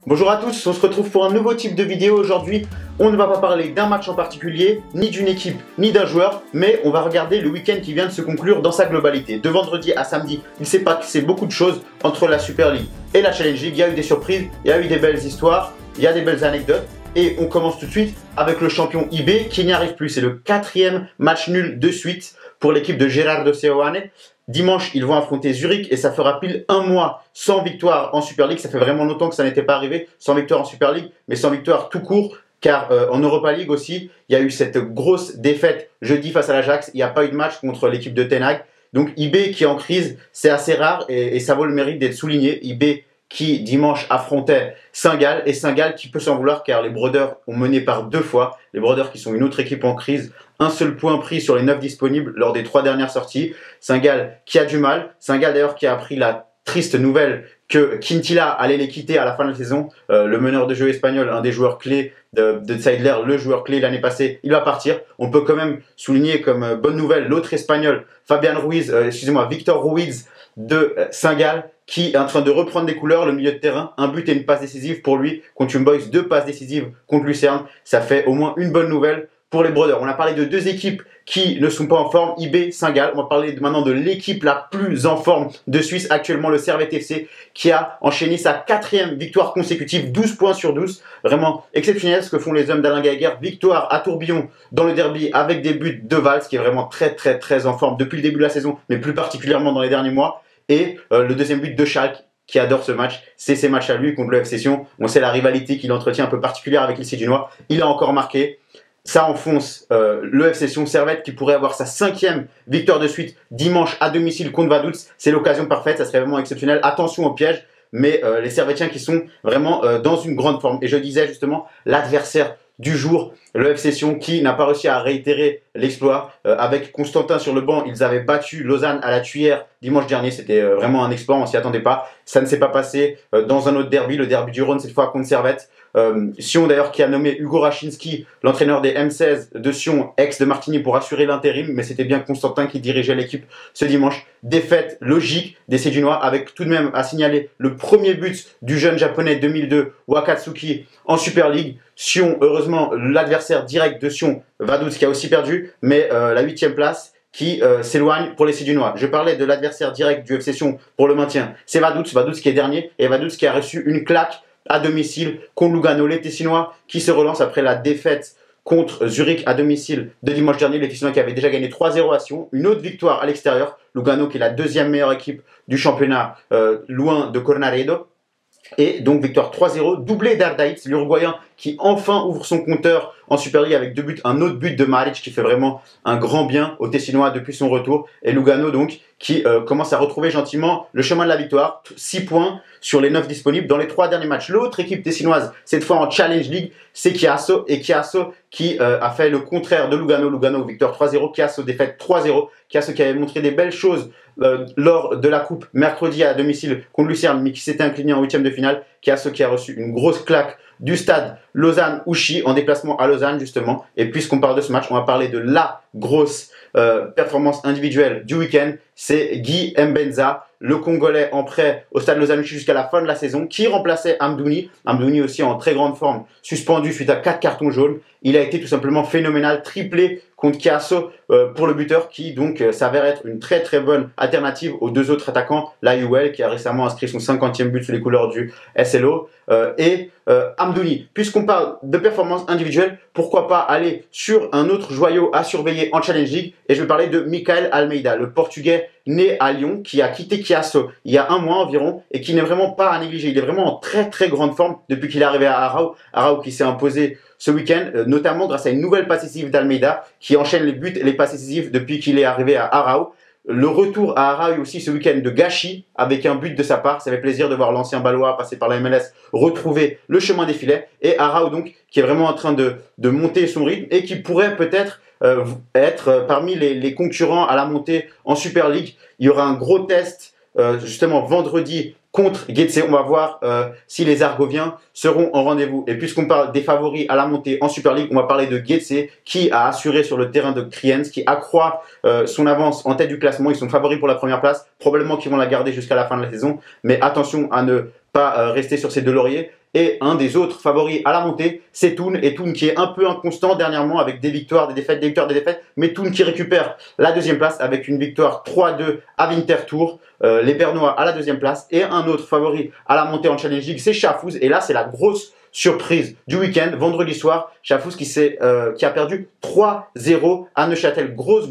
Bonjour à tous, on se retrouve pour un nouveau type de vidéo aujourd'hui. On ne va pas parler d'un match en particulier, ni d'une équipe, ni d'un joueur, mais on va regarder le week-end qui vient de se conclure dans sa globalité. De vendredi à samedi, il s'est passé beaucoup de choses entre la Super League et la Challenge League. Il y a eu des surprises, il y a eu des belles histoires, il y a des belles anecdotes. Et on commence tout de suite avec le champion IB qui n'y arrive plus. C'est le 4e match nul de suite pour l'équipe de Gerardo Seoane. Dimanche, ils vont affronter Zurich et ça fera pile un mois sans victoire en Super League. Ça fait vraiment longtemps que ça n'était pas arrivé, sans victoire en Super League, mais sans victoire tout court. Car en Europa League aussi, il y a eu cette grosse défaite jeudi face à l'Ajax. Il n'y a pas eu de match contre l'équipe de Ten Hag. Donc IB qui est en crise, c'est assez rare et ça vaut le mérite d'être souligné. IB qui dimanche affrontait Saint-Gall et Saint-Gall qui peut s'en vouloir car les Brodeurs ont mené par 2 fois. Les Brodeurs qui sont une autre équipe en crise, un seul point pris sur les 9 disponibles lors des 3 dernières sorties. Saint-Gall qui a du mal, Saint-Gall d'ailleurs qui a appris la triste nouvelle que Quintilla allait les quitter à la fin de la saison. Le meneur de jeu espagnol, un des joueurs clés de Zeidler, le joueur clé l'année passée, il va partir. On peut quand même souligner comme bonne nouvelle l'autre espagnol, Victor Ruiz de Saint-Gall, qui est en train de reprendre des couleurs, le milieu de terrain, un but et une passe décisive pour lui contre Young Boys, 2 passes décisives contre Lucerne. Ça fait au moins une bonne nouvelle pour les Brodeurs. On a parlé de 2 équipes qui ne sont pas en forme, IB, Saint-Gall. On va parler maintenant de l'équipe la plus en forme de Suisse actuellement, le Servette FC, qui a enchaîné sa 4e victoire consécutive, 12 points sur 12. Vraiment exceptionnel ce que font les hommes d'Alain Geiger. Victoire à Tourbillon dans le derby avec des buts de Valls, qui est vraiment très en forme depuis le début de la saison, mais plus particulièrement dans les derniers mois. Et le deuxième but de Schalke, qui adore ce match, c'est ses matchs à lui contre le FC Sion. On sait la rivalité qu'il entretient un peu particulière avec les Sédunois. Il a encore marqué. Ça enfonce le FC Sion. Servette qui pourrait avoir sa 5e victoire de suite dimanche à domicile contre Vaduz. C'est l'occasion parfaite, ça serait vraiment exceptionnel. Attention au piège, mais les Servettiens qui sont vraiment dans une grande forme. Et je disais justement, l'adversaire du jour, le FC Sion qui n'a pas réussi à réitérer l'exploit. Avec Constantin sur le banc, ils avaient battu Lausanne à la Tuyère dimanche dernier. C'était vraiment un exploit, on s'y attendait pas. Ça ne s'est pas passé dans un autre derby, le derby du Rhône cette fois contre Servette. Sion d'ailleurs qui a nommé Hugo Rachinski, l'entraîneur des M16 de Sion, ex de Martigny, pour assurer l'intérim, mais c'était bien Constantin qui dirigeait l'équipe ce dimanche. Défaite logique des Sédunois avec tout de même à signaler le premier but du jeune japonais 2002 Wakatsuki en Super League. Sion, heureusement, l'adversaire direct de Sion, Vaduz, qui a aussi perdu, mais la 8e place qui s'éloigne pour les Sédunois. Je parlais de l'adversaire direct du FC Sion pour le maintien. C'est Vaduz, Vaduz qui est dernier, et Vaduz qui a reçu une claque à domicile contre Lugano. Les Tessinois qui se relancent après la défaite contre Zurich à domicile de dimanche dernier. Les Tessinois qui avaient déjà gagné 3-0 à Sion. Une autre victoire à l'extérieur. Lugano qui est la 2e meilleure équipe du championnat, loin de Cornaredo. Et donc victoire 3-0, doublé d'Ardaïtz, l'Uruguayen qui enfin ouvre son compteur en Super League avec 2 buts, un autre but de Maric qui fait vraiment un grand bien aux Tessinois depuis son retour. Et Lugano donc qui commence à retrouver gentiment le chemin de la victoire, 6 points sur les 9 disponibles dans les 3 derniers matchs. L'autre équipe tessinoise, cette fois en Challenge League, c'est Chiasso, et Chiasso qui a fait le contraire de Lugano. Lugano victoire 3-0, Chiasso défaite 3-0. Chiasso qui avait montré des belles choses lors de la coupe mercredi à domicile contre Lucerne, mais qui s'était incliné en 8e de finale. Chiasso qui a reçu une grosse claque du stade Lausanne-Ouchy en déplacement à Lausanne justement. Et puisqu'on parle de ce match, on va parler de la grosse performance individuelle du week-end. C'est Guy Mbenza, le Congolais en prêt au stade Lausanne-Ouchy jusqu'à la fin de la saison, qui remplaçait Amdouni. Amdouni aussi en très grande forme, suspendu suite à 4 cartons jaunes. Il a été tout simplement phénoménal, triplé contre Chiasso pour le buteur qui donc s'avère être une très bonne alternative aux 2 autres attaquants, Layuel qui a récemment inscrit son 50e but sous les couleurs du SLO et Amdouni. Puisqu'on parle de performance individuelle, pourquoi pas aller sur un autre joyau à surveiller en Challenge League, et je vais parler de Michael Almeida, le Portugais né à Lyon qui a quitté Chiasso il y a un mois environ et qui n'est vraiment pas à négliger. Il est vraiment en très grande forme depuis qu'il est arrivé à Arau. Arau qui s'est imposé ce week-end, notamment grâce à une nouvelle passe décisive d'Almeida qui enchaîne les buts et les passes décisives depuis qu'il est arrivé à Arau. Le retour à Arau aussi ce week-end de Gachi avec un but de sa part. Ça fait plaisir de voir l'ancien Balois passé par la MLS retrouver le chemin des filets. Et Arau donc qui est vraiment en train de monter son rythme et qui pourrait peut-être être parmi les concurrents à la montée en Super League. Il y aura un gros test justement vendredi contre Getse. On va voir si les Argoviens seront en rendez-vous. Et puisqu'on parle des favoris à la montée en Super League, on va parler de Getse qui a assuré sur le terrain de Kriens, qui accroît son avance en tête du classement. Ils sont favoris pour la première place. Probablement qu'ils vont la garder jusqu'à la fin de la saison. Mais attention à ne pas rester sur ses deux lauriers. Et un des autres favoris à la montée, c'est Thun. Et Thun qui est un peu inconstant dernièrement avec des victoires, des défaites, des victoires, des défaites. Mais Thun qui récupère la deuxième place avec une victoire 3-2 à Winterthur. Les Bernois à la deuxième place. Et un autre favori à la montée en Challenge League, c'est Schaffhouse. Et là, c'est la grosse surprise du week-end, vendredi soir. Schaffhouse qui a perdu 3-0 à Neuchâtel. Grosse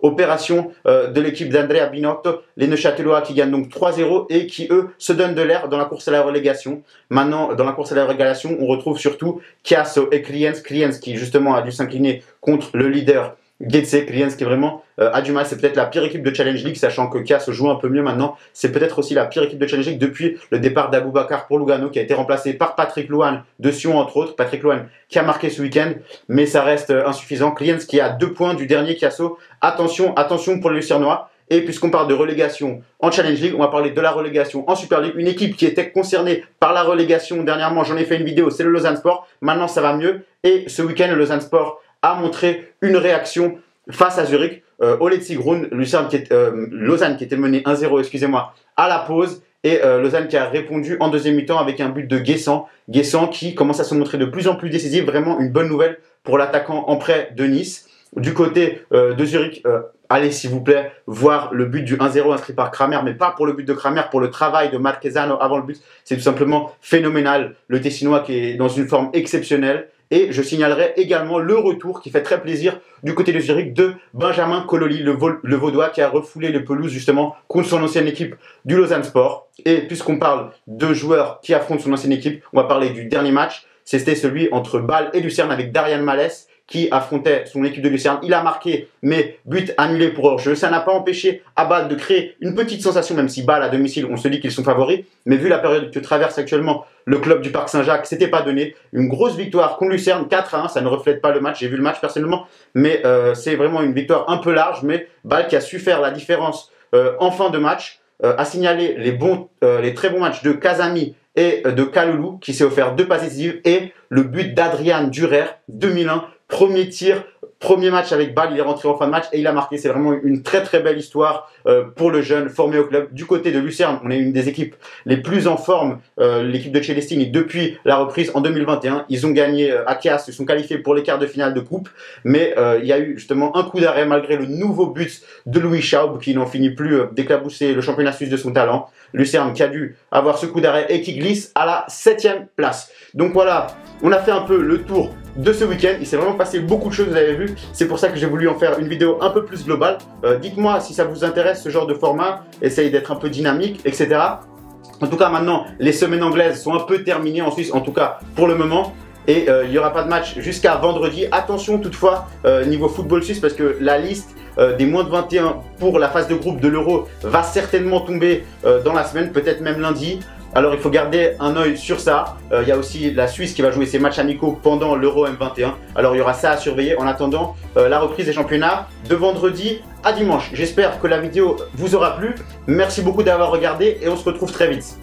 opération de l'équipe d'Andrea Binotto. Les Neuchâtelois qui gagnent donc 3-0 et qui, eux, se donnent de l'air dans la course à la relégation. Maintenant, dans la course à la relégation, on retrouve surtout Chiasso et Kriens. Kriens qui, justement, a dû s'incliner contre le leader Getse. Kriens qui vraiment a du mal. C'est peut-être la pire équipe de Challenge League, sachant que Chiasso joue un peu mieux maintenant. C'est peut-être aussi la pire équipe de Challenge League depuis le départ d'Aboubacar pour Lugano, qui a été remplacé par Patrick Louane de Sion, entre autres. Patrick Louane qui a marqué ce week-end, mais ça reste insuffisant. Kriens qui a 2 points du dernier Chiasso. Attention pour les Lucernois. Et puisqu'on parle de relégation en Challenge League, on va parler de la relégation en Super League. Une équipe qui était concernée par la relégation dernièrement, j'en ai fait une vidéo, c'est le Lausanne Sport. Maintenant, ça va mieux. Et ce week-end, le Lausanne Sport a montré une réaction face à Zurich. Ole Zigrun, Lausanne qui était mené 1-0, excusez-moi, à la pause. Et Lausanne qui a répondu en deuxième mi-temps avec un but de Guessant. Guessant qui commence à se montrer de plus en plus décisif. Vraiment une bonne nouvelle pour l'attaquant en prêt de Nice. Du côté de Zurich, allez s'il vous plaît voir le but du 1-0 inscrit par Kramer, mais pas pour le but de Kramer, pour le travail de Marquezano avant le but. C'est tout simplement phénoménal. Le Tessinois qui est dans une forme exceptionnelle. Et je signalerai également le retour qui fait très plaisir du côté de Zurich de Benjamin Cololi, le Vaudois qui a refoulé les pelouses justement contre son ancienne équipe du Lausanne Sport. Et puisqu'on parle de joueurs qui affrontent son ancienne équipe, on va parler du dernier match. C'était celui entre Bâle et Lucerne avec Darian Malès qui affrontait son équipe de Lucerne. Il a marqué, mais but annulé pour hors-jeu. Ça n'a pas empêché à Bâle de créer une petite sensation, même si Bâle à domicile, on se dit qu'ils sont favoris. Mais vu la période que traverse actuellement le club du Parc Saint-Jacques, c'était pas donné. Une grosse victoire contre Lucerne, 4-1. Ça ne reflète pas le match. J'ai vu le match personnellement, mais c'est vraiment une victoire un peu large. Mais Bâle qui a su faire la différence en fin de match, a signalé les très bons matchs de Casami et de Kaloulou qui s'est offert 2 passes décisives et le but d'Adrian Durer, 2001. Premier tir, premier match avec Bâle, il est rentré en fin de match et il a marqué. C'est vraiment une très belle histoire pour le jeune formé au club. Du côté de Lucerne, on est une des équipes les plus en forme, l'équipe de Celestini, depuis la reprise en 2021. Ils ont gagné à Chiasso, ils sont qualifiés pour les quarts de finale de coupe. Mais il y a eu justement un coup d'arrêt malgré le nouveau but de Louis Schaub qui n'en finit plus d'éclabousser le championnat suisse de son talent. Lucerne qui a dû avoir ce coup d'arrêt et qui glisse à la 7e place. Donc voilà, on a fait un peu le tour de ce week-end. Il s'est vraiment passé beaucoup de choses, vous avez vu. C'est pour ça que j'ai voulu en faire une vidéo un peu plus globale. Dites-moi si ça vous intéresse ce genre de format. Essayez d'être un peu dynamique, etc. En tout cas, maintenant, les semaines anglaises sont un peu terminées en Suisse, en tout cas pour le moment. Et il n'y aura pas de match jusqu'à vendredi. Attention toutefois, niveau football suisse, parce que la liste des moins de 21 pour la phase de groupe de l'Euro va certainement tomber dans la semaine, peut-être même lundi. Alors il faut garder un œil sur ça. Il y a aussi la Suisse qui va jouer ses matchs amicaux pendant l'Euro M21. Alors il y aura ça à surveiller. En attendant la reprise des championnats de vendredi à dimanche. J'espère que la vidéo vous aura plu. Merci beaucoup d'avoir regardé et on se retrouve très vite.